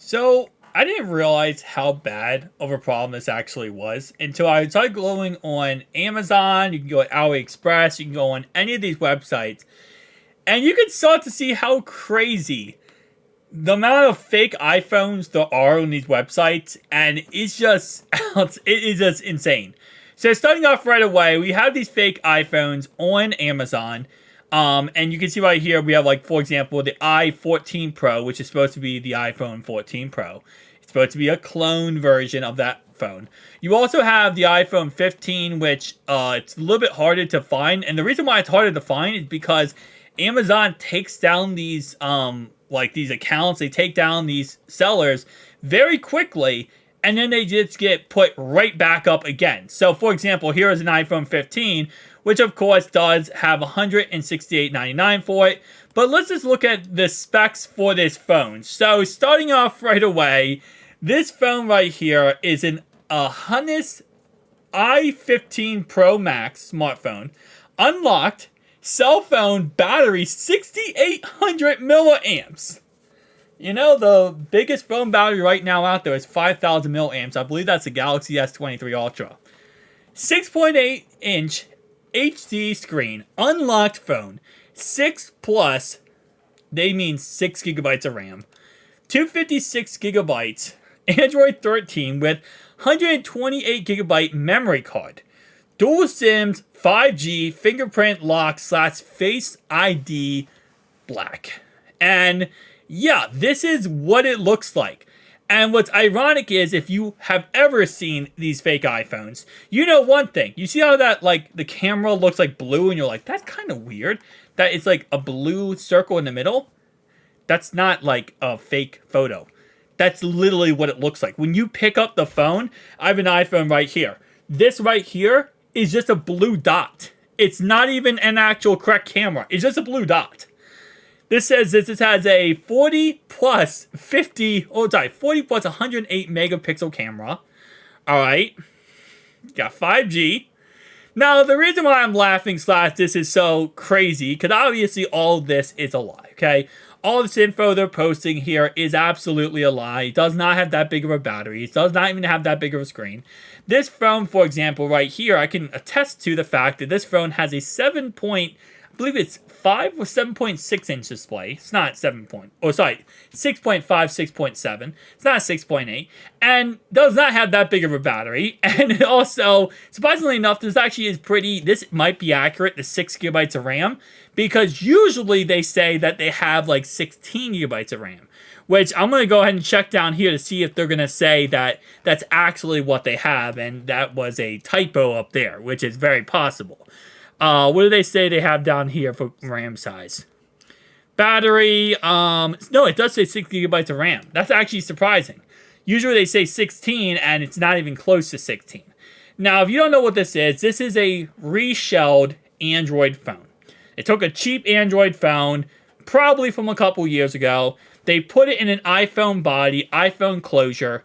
So I didn't realize how bad of a problem this actually was until I started going on Amazon. You can go at AliExpress. You can go on any of these websites, and you can start to see how crazy the amount of fake iPhones there are on these websites, and it's just it is just insane. So starting off right away, we have these fake iPhones on Amazon. And you can see right here, we have, like, for example, the i14 Pro, which is supposed to be the iPhone 14 Pro. It's supposed to be a clone version of that phone. You also have the iPhone 15, which it's a little bit harder to find. And the reason why it's harder to find is because Amazon takes down these, like, these accounts. They take down these sellers very quickly, and then they just get put right back up again. So, for example, here is an iPhone 15, which of course does have $168.99 for it. But let's just look at the specs for this phone. So, starting off right away, this phone right here is an Honus i15 Pro Max smartphone, unlocked, cell phone, battery 6,800 milliamps. You know, the biggest phone battery right now out there is 5,000 milliamps. I believe that's the Galaxy S23 Ultra. 6.8 inch HD screen, unlocked phone, 6 plus, they mean 6 gigabytes of RAM, 256 gigabytes, Android 13 with 128 gigabyte memory card, dual SIMs, 5G, fingerprint lock / Face ID black. And yeah, this is what it looks like. And what's ironic is if you have ever seen these fake iPhones, you know one thing. You see how that, like, the camera looks like blue and you're like, that's kind of weird. That it's like a blue circle in the middle. That's not like a fake photo. That's literally what it looks like. When you pick up the phone, I have an iPhone right here. This right here is just a blue dot. It's not even an actual correct camera. It's just a blue dot. This says this has a 40 plus 108 megapixel camera. Alright. Got 5G. Now, the reason why I'm laughing / this is so crazy, because obviously all of this is a lie, okay? All this info they're posting here is absolutely a lie. It does not have that big of a battery. It does not even have that big of a screen. This phone, for example, right here, I can attest to the fact that this phone has a I believe it's 5 or 7.6 inch display. It's not 6.5, 6.7. It's not 6.8. And does not have that big of a battery. And also, surprisingly enough, this might be accurate, the 6 gigabytes of RAM. Because usually they say that they have like 16 gigabytes of RAM. Which I'm going to go ahead and check down here to see if they're going to say that that's actually what they have. And that was a typo up there, which is very possible. What do they say they have down here for RAM size? Battery, no, it does say 6 gigabytes of RAM. That's actually surprising. Usually they say 16, and it's not even close to 16. Now, if you don't know what this is a reshelled Android phone. They took a cheap Android phone, probably from a couple years ago. They put it in an iPhone body, iPhone closure,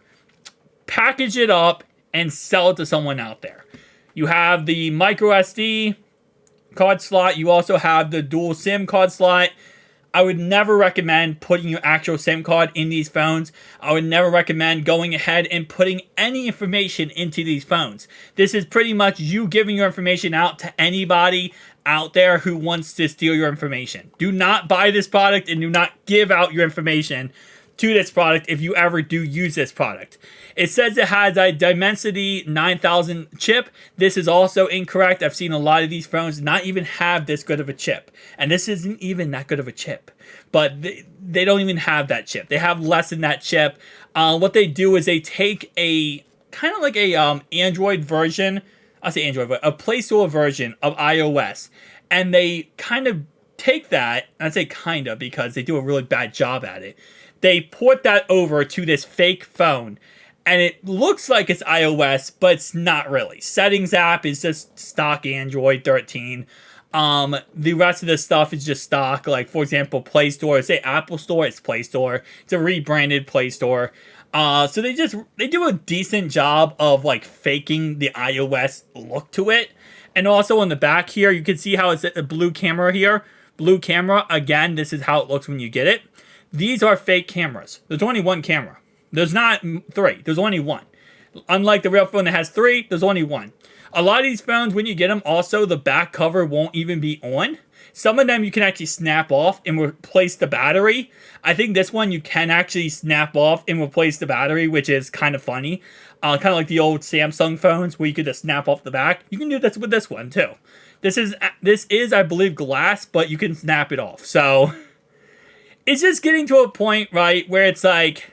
package it up, and sell it to someone out there. You have the micro SD card slot. You also have the dual SIM card slot. I would never recommend putting your actual SIM card in these phones. I would never recommend going ahead and putting any information into these phones. This is pretty much you giving your information out to anybody out there who wants to steal your information. Do not buy this product and do not give out your information to this product if you ever do use this product. It says it has a Dimensity 9000 chip. This is also incorrect. I've seen a lot of these phones not even have this good of a chip. And this isn't even that good of a chip. But they don't even have that chip. They have less than that chip. What they do is they take a kind of like a Android version. I'll say Android, but a Play Store version of iOS. And they kind of take that, and I say kind of because they do a really bad job at it. They port that over to this fake phone, and it looks like it's iOS, but it's not really. Settings app is just stock Android 13. The rest of the stuff is just stock. Like, for example, Play Store. Say Apple Store, it's Play Store. It's a rebranded Play Store. So they do a decent job of like faking the iOS look to it. And also on the back here, you can see how it's a blue camera here. Blue camera, again, this is how it looks when you get it. These are fake cameras. There's only one camera. There's not three. There's only one. Unlike the real phone that has three, there's only one. A lot of these phones, when you get them, also the back cover won't even be on. Some of them you can actually snap off and replace the battery. I think this one you can actually snap off and replace the battery, which is kind of funny. Kind of like the old Samsung phones where you could just snap off the back. You can do this with this one too. This is, I believe, glass, but you can snap it off. So it's just getting to a point, right, where it's like,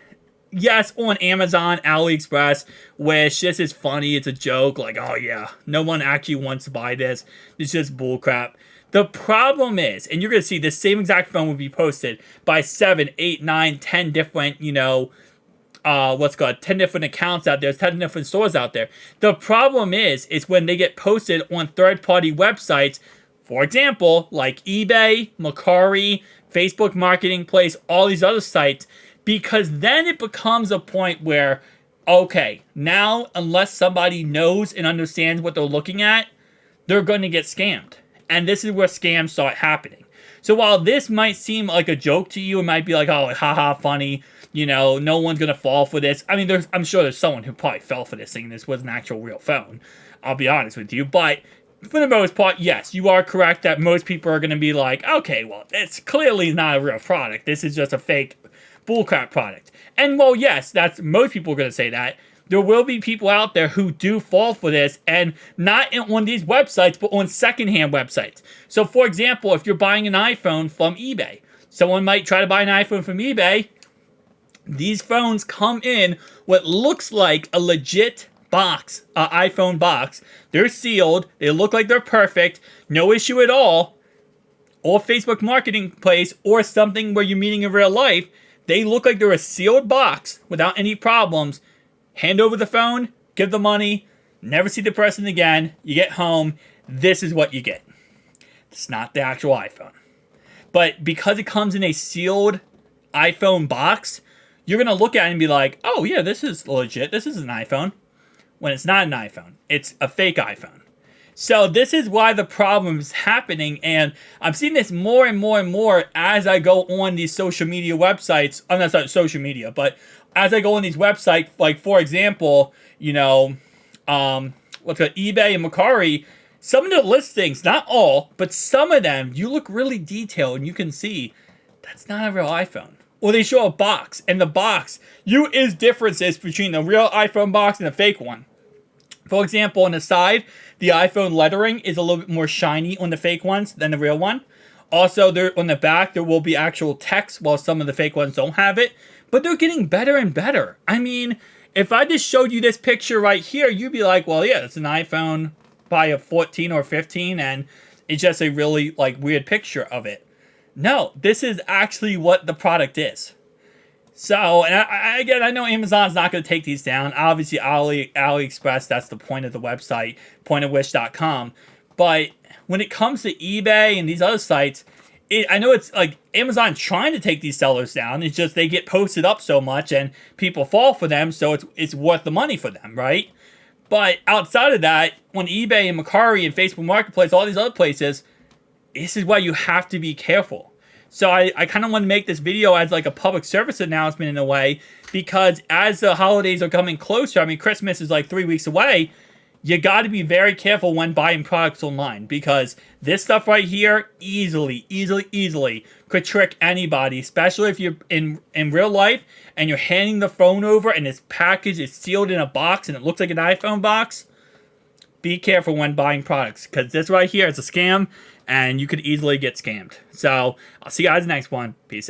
yes, on Amazon, AliExpress, Wish, this is funny, it's a joke, like, oh yeah, no one actually wants to buy this. It's just bullcrap. The problem is, and you're going to see this same exact phone will be posted by 7, 8, 9, 10 different, 10 different accounts out there, 10 different stores out there. The problem is when they get posted on third-party websites, for example, like eBay, Mercari, Facebook Marketplace, all these other sites, because then it becomes a point where, okay, now unless somebody knows and understands what they're looking at, they're going to get scammed. And this is where scams start happening. So while this might seem like a joke to you, it might be like, oh, haha, funny, no one's going to fall for this. I mean, I'm sure there's someone who probably fell for this thing. This was an actual real phone. I'll be honest with you. But for the most part, yes, you are correct that most people are going to be like, okay, well, it's clearly not a real product. This is just a fake bullcrap product. And well, yes, most people are going to say that. There will be people out there who do fall for this, and not on these websites, but on secondhand websites. So, for example, if you're buying an iPhone from eBay, someone might try to buy an iPhone from eBay. These phones come in what looks like a legit box, an iPhone box. They're sealed. They look like they're perfect. No issue at all. Or Facebook Marketplace, or something where you're meeting in real life. They look like they're a sealed box without any problems. Hand over the phone, give the money, never see the person again. You get home, this is what you get. It's not the actual iPhone. But because it comes in a sealed iPhone box, you're going to look at it and be like, oh yeah, this is legit. This is an iPhone. When it's not an iPhone. It's a fake iPhone. So this is why the problem is happening, and I'm seeing this more and more and more as I go on these social media websites. I'm not social media, but as I go on these websites, like for example, eBay and Mercari, some of the listings, not all, but some of them, you look really detailed and you can see that's not a real iPhone. Or they show a box, and the box, is differences between the real iPhone box and the fake one. For example, on the side, the iPhone lettering is a little bit more shiny on the fake ones than the real one. Also, on the back, there will be actual text, while some of the fake ones don't have it. But they're getting better and better. I mean, if I just showed you this picture right here, you'd be like, well, yeah, it's an iPhone by a 14 or 15, and it's just a really, weird picture of it. No, this is actually what the product is. So, and I know Amazon's not going to take these down. Obviously, AliExpress, that's the point of the website, pointofwish.com. But when it comes to eBay and these other sites, I know it's like Amazon trying to take these sellers down. It's just they get posted up so much and people fall for them, so it's worth the money for them, right? But outside of that, on eBay and Mercari and Facebook Marketplace, all these other places, this is why you have to be careful. So I kind of want to make this video as like a public service announcement in a way, because as the holidays are coming closer, I mean, Christmas is like 3 weeks away, you got to be very careful when buying products online, because this stuff right here easily could trick anybody, especially if you're in real life and you're handing the phone over and this package is sealed in a box and it looks like an iPhone box. Be careful when buying products, because this right here is a scam and you could easily get scammed. So I'll see you guys in the next one. Peace out.